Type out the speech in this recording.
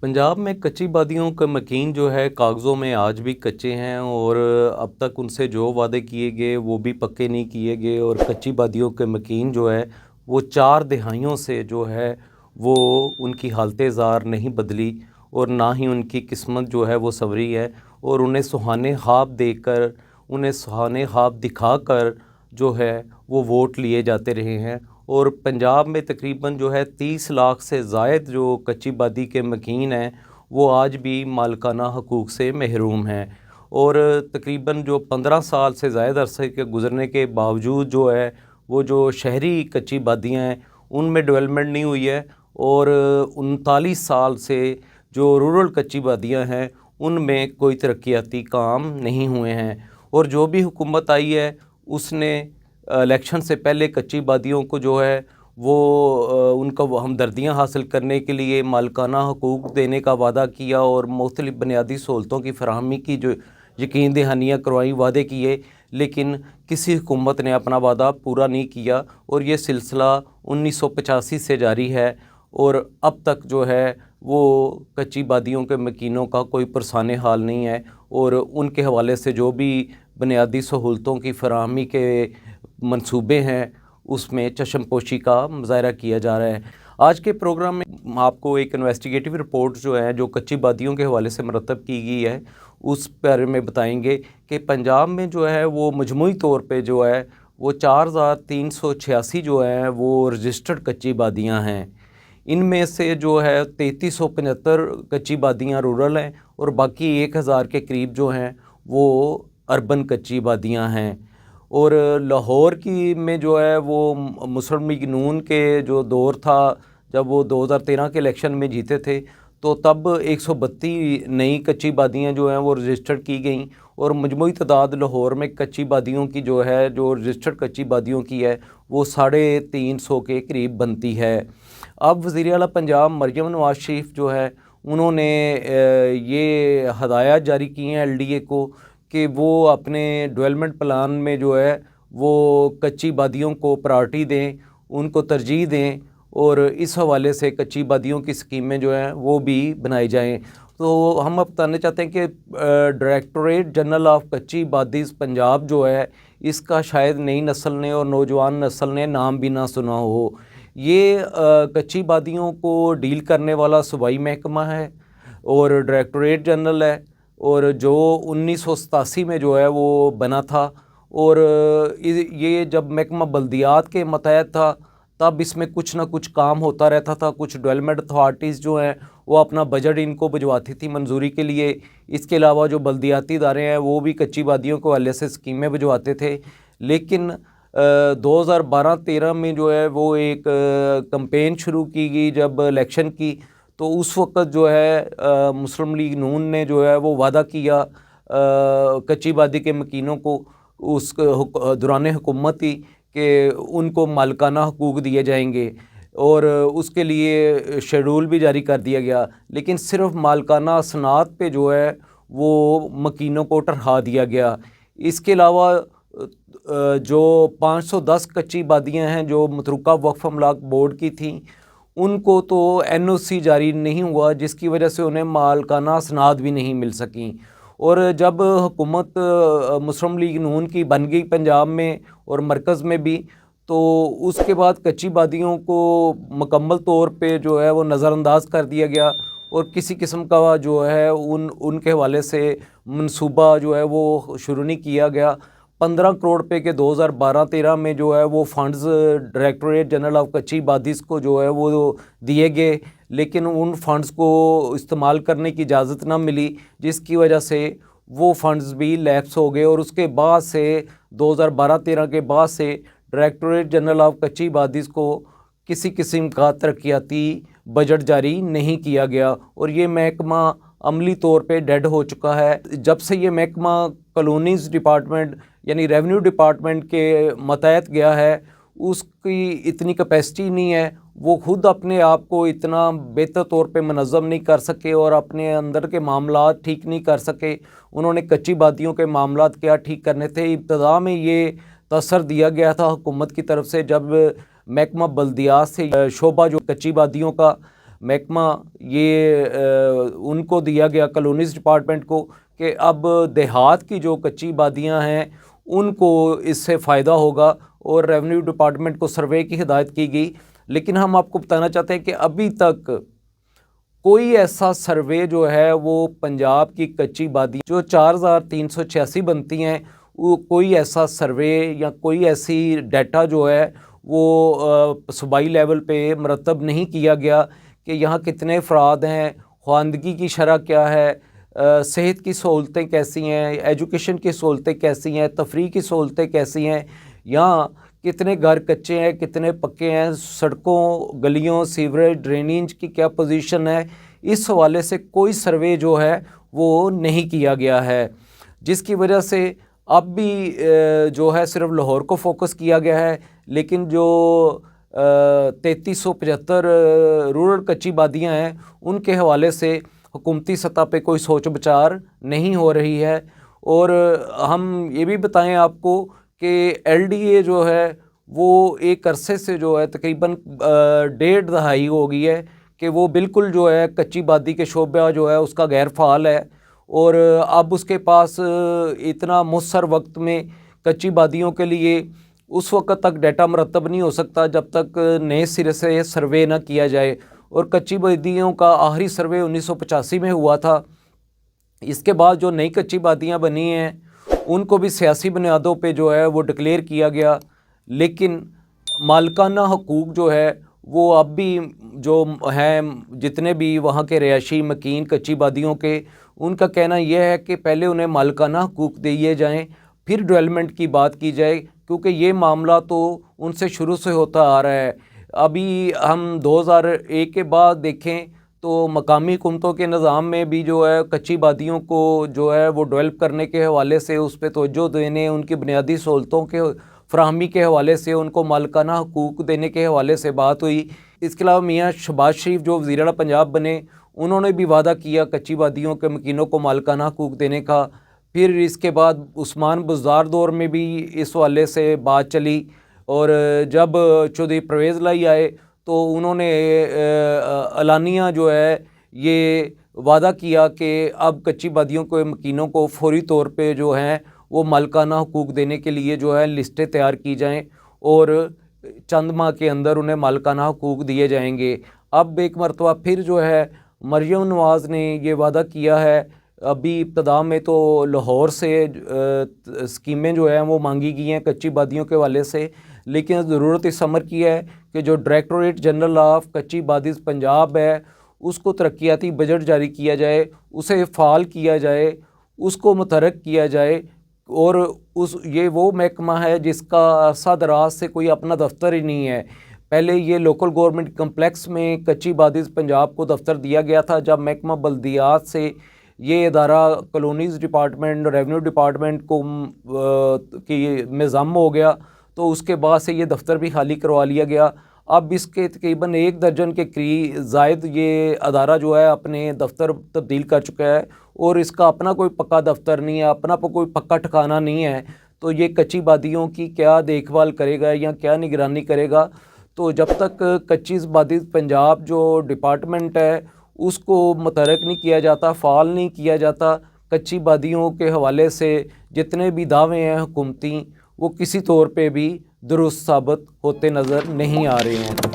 पंजाब में कच्ची बादियों के मकीन जो है कागज़ों में आज भी कच्चे हैं और अब तक उनसे जो वादे किए गए वो भी पक्के नहीं किए गए। और कच्ची बादियों के मकीन जो है वो 4 दहाइयों से जो है वो उनकी हालत ज़ार नहीं बदली और ना ही उनकी किस्मत जो है वो संवरी है। और उन्हें सुहाने ख्वाब देकर, उन्हें सुहाने ख्वाब दिखाकर जो है वो वोट लिए जाते रहे हैं। और पंजाब में तकरीबन जो है 30 लाख से ज़ायद जो कच्ची बादी के मकीन हैं वो आज भी मालिकाना हकूक़ से महरूम हैं। और तकरीबन जो 15 साल से ज़ायद अरसे के गुज़रने के बावजूद जो है वो जो शहरी कच्ची बादियाँ हैं उनमें डेवलपमेंट नहीं हुई है। और 39 साल से जो रूरल कच्ची बादियाँ हैं उनमें कोई तरक्याती काम नहीं हुए हैं। और जो भी हुकूमत आई है उसने इलेक्शन से पहले कच्ची बादियों को जो है वो उनका हमदर्दियाँ हासिल करने के लिए मालिकाना हकूक़ देने का वादा किया और मुख्तलिफ़ बुनियादी सहूलतों की फराहमी की जो यकीन दहानियाँ करवाई, वादे किए, लेकिन किसी हुकूमत ने अपना वादा पूरा नहीं किया। और ये सिलसिला 1985 से जारी है और अब तक जो है वो कच्ची बादियों के मकीनों का कोई पुरसाने हाल नहीं है। और उनके हवाले से जो भी बुनियादी सहूलतों की फराहमी के मंसूबे हैं उसमें चश्मपोशी का मुज़ाहरा किया जा रहा है। आज के प्रोग्राम में हम आपको एक इन्वेस्टिगेटिव रिपोर्ट जो है जो कच्ची बादियों के हवाले से मरतब की गई है उस बारे में बताएंगे कि पंजाब में जो है वो मजमूई तौर पे जो है वो 4386 जो है वो रजिस्टर्ड कच्ची बादियाँ हैं। इनमें से जो है 3375 कच्ची बादियाँ रूरल हैं और बाकी 1000 के करीब जो हैं वो अर्बन कच्ची बादियाँ हैं। और लाहौर की में जो है वो मुस्लिम लीग नून के जो दौर था जब वो 2013 के इलेक्शन में जीते थे तो तब 132 नई कच्ची बादियाँ जो हैं वो रजिस्टर्ड की गईं और मजमूई तादाद लाहौर में कच्ची बादियों की जो है जो रजिस्टर्ड कच्ची बादियों की है वो 350 के करीब बनती है। अब वज़ीर आला पंजाब मरियम नवाज़ शरीफ जो है उन्होंने ये हदायत जारी की हैं LDA को कि वो अपने डेवलपमेंट प्लान में जो है वो कच्ची बादियों को प्रायोरिटी दें, उनको तरजीह दें और इस हवाले से कच्ची बादियों की स्कीमें जो हैं वो भी बनाई जाएं। तो हम अब बताना चाहते हैं कि डायरेक्टरेट जनरल ऑफ कच्ची बादीज़ पंजाब जो है इसका शायद नई नस्ल ने और नौजवान नस्ल ने नाम भी ना सुना हो। ये कच्ची बादियों को डील करने वाला सूबाई महकमा है और डायरेक्टरेट जनरल है और जो 1987 में जो है वो बना था। और ये जब महकमा बल्दियात के मतहत था तब इसमें कुछ ना कुछ काम होता रहता था। कुछ डेवलपमेंट अथॉरिटीज़ जो हैं वो अपना बजट इनको भिजवाती थी मंजूरी के लिए। इसके अलावा जो बल्दियाती इदारे हैं वो भी कच्ची बादियों के हवाले से स्कीमें भिजवाते थे। लेकिन 2012-13 में जो है वो एक कैंपेन शुरू की गई जब इलेक्शन की, तो उस वक़्त जो है मुस्लिम लीग नून ने जो है वो वादा किया कच्ची बादी के मकीनों को उस दौरान हुकूमत ही कि उनको मालिकाना हकूक़ दिए जाएंगे और उसके लिए शेड्यूल भी जारी कर दिया गया। लेकिन सिर्फ मालिकाना असनाद पे जो है वो मकीनों को ठहरा दिया गया। इसके अलावा जो 510 कच्ची बादियाँ हैं जो मतरूका वक्फ अमलाक बोर्ड की थीं उनको तो NOC जारी नहीं हुआ जिसकी वजह से उन्हें मालिकाना असनाद भी नहीं मिल सकीं। और जब हुकूमत मुस्लिम लीग नून की बन गई पंजाब में और मरकज़ में भी, तो उसके बाद कच्ची बादियों को मुकम्मल तौर पे जो है वो नज़रअंदाज कर दिया गया और किसी किस्म का जो है उनके हवाले से मंसूबा जो है वो शुरू नहीं किया गया। 15 करोड़ रुपए के 2012-13 में जो है वो फ़ंड्स डायरेक्टरेट जनरल ऑफ कच्ची बादीज़ को जो है वो दिए गए, लेकिन उन फ़ंड्स को इस्तेमाल करने की इजाज़त ना मिली जिसकी वजह से वो फ़ंड्स भी लैप्स हो गए। और उसके बाद से 2012-13 के बाद से डायरेक्टरेट जनरल ऑफ कच्ची बादीज़ को किसी किस्म का तरक्याती बजट जारी नहीं किया गया और ये महकमा अमली तौर पे डेड हो चुका है। जब से ये महकमा कॉलोनीज़ डिपार्टमेंट यानी रेवेन्यू डिपार्टमेंट के मतहत गया है उसकी इतनी कैपेसिटी नहीं है, वो खुद अपने आप को इतना बेहतर तौर पे मनज़्ज़म नहीं कर सके और अपने अंदर के मामलात ठीक नहीं कर सके। उन्होंने कच्ची बादियों के मामलात क्या ठीक करने थे, इब्तदा में ये तसर दिया गया था हुकूमत की तरफ से जब महकमा बल्दियात से शोबा जो कच्ची बादियों का محکمہ یہ ان کو دیا گیا کالونیز ڈپارٹمنٹ کو کہ اب دیہات کی جو کچی بادیاں ہیں ان کو اس سے فائدہ ہوگا اور ریونیو ڈپارٹمنٹ کو سروے کی ہدایت کی گئی، لیکن ہم آپ کو بتانا چاہتے ہیں کہ ابھی تک کوئی ایسا سروے جو ہے وہ پنجاب کی کچی بادی جو 4386 بنتی ہیں، وہ کوئی ایسا سروے یا کوئی ایسی ڈیٹا جو ہے وہ صوبائی لیول پہ مرتب نہیں کیا گیا کہ یہاں کتنے افراد ہیں، خواندگی کی شرح کیا ہے، صحت کی سہولتیں کیسی ہیں، ایجوکیشن کی سہولتیں کیسی ہیں، تفریح کی سہولتیں کیسی ہیں، یہاں کتنے گھر کچے ہیں کتنے پکے ہیں، سڑکوں گلیوں سیوریج ڈرینیج کی کیا پوزیشن ہے، اس حوالے سے کوئی سروے جو ہے وہ نہیں کیا گیا ہے، جس کی وجہ سے اب بھی جو ہے صرف لاہور کو فوکس کیا گیا ہے، لیکن جو 3375 رورل کچی بادیاں ہیں ان کے حوالے سے حکومتی سطح پہ کوئی سوچ بچار نہیں ہو رہی ہے۔ اور ہم یہ بھی بتائیں آپ کو کہ ایل ڈی اے جو ہے وہ ایک عرصے سے جو ہے تقریباً 1.5 دہائی ہو گئی ہے کہ وہ بالکل جو ہے کچی بادی کے شعبہ جو ہے اس کا غیر فعال ہے، اور اب اس کے پاس اتنا مؤثر وقت میں کچی بادیوں کے لیے اس وقت تک ڈیٹا مرتب نہیں ہو سکتا جب تک نئے سرے سے سروے نہ کیا جائے، اور کچی بادیوں کا آخری سروے 1985 میں ہوا تھا۔ اس کے بعد جو نئی کچی بادیاں بنی ہیں ان کو بھی سیاسی بنیادوں پہ جو ہے وہ ڈکلیئر کیا گیا، لیکن مالکانہ حقوق جو ہے وہ اب بھی جو ہیں جتنے بھی وہاں کے رہائشی مکین کچی بادیوں کے، ان کا کہنا یہ ہے کہ پہلے انہیں مالکانہ حقوق دیے جائیں پھر ڈیولپمنٹ کی بات کی جائے، کیونکہ یہ معاملہ تو ان سے شروع سے ہوتا آ رہا ہے۔ ابھی ہم 2001 کے بعد دیکھیں تو مقامی حکومتوں کے نظام میں بھی جو ہے کچی بادیوں کو جو ہے وہ ڈیولپ کرنے کے حوالے سے اس پہ توجہ دینے، ان کی بنیادی سہولتوں کے فراہمی کے حوالے سے، ان کو مالکانہ حقوق دینے کے حوالے سے بات ہوئی۔ اس کے علاوہ میاں شہباز شریف جو وزیر اعلیٰ پنجاب بنے، انہوں نے بھی وعدہ کیا کچی بادیوں کے مکینوں کو مالکانہ حقوق دینے کا۔ پھر اس کے بعد عثمان بزدار دور میں بھی اس حوالے سے بات چلی، اور جب چودھری پرویز لائی آئے تو انہوں نے اعلانیہ جو ہے یہ وعدہ کیا کہ اب کچی بادیوں کو مکینوں کو فوری طور پہ جو ہیں وہ مالکانہ حقوق دینے کے لیے جو ہے لسٹیں تیار کی جائیں، اور چند ماہ کے اندر انہیں مالکانہ حقوق دیے جائیں گے۔ اب ایک مرتبہ پھر جو ہے مریم نواز نے یہ وعدہ کیا ہے، ابھی ابتدا میں تو لاہور سے اسکیمیں جو ہیں وہ مانگی گئی ہیں کچی بادیوں کے حوالے سے، لیکن ضرورت اس امر کی ہے کہ جو ڈائریکٹوریٹ جنرل آف کچی بادیز پنجاب ہے اس کو ترقیاتی بجٹ جاری کیا جائے، اسے فعال کیا جائے، اس کو متحرک کیا جائے، اور یہ وہ محکمہ ہے جس کا عرصہ دراز سے کوئی اپنا دفتر ہی نہیں ہے۔ پہلے یہ لوکل گورنمنٹ کمپلیکس میں کچی بادیز پنجاب کو دفتر دیا گیا تھا، جب محکمہ بلدیات سے یہ ادارہ کالونیز ڈپارٹمنٹ ریونیو ڈپارٹمنٹ کو میں ضم ہو گیا تو اس کے بعد سے یہ دفتر بھی خالی کروا لیا گیا۔ اب اس کے تقریباً 1 درجن کے قریب زائد یہ ادارہ جو ہے اپنے دفتر تبدیل کر چکا ہے، اور اس کا اپنا کوئی پکا دفتر نہیں ہے، اپنا کوئی پکا ٹھکانہ نہیں ہے، تو یہ کچی بادیوں کی کیا دیکھ بھال کرے گا یا کیا نگرانی کرے گا؟ تو جب تک کچی بادیز پنجاب جو ڈپارٹمنٹ ہے اس کو متحرک نہیں کیا جاتا، فعال نہیں کیا جاتا، کچی بادیوں کے حوالے سے جتنے بھی دعوے ہیں حکومتی وہ کسی طور پہ بھی درست ثابت ہوتے نظر نہیں آ رہے ہیں۔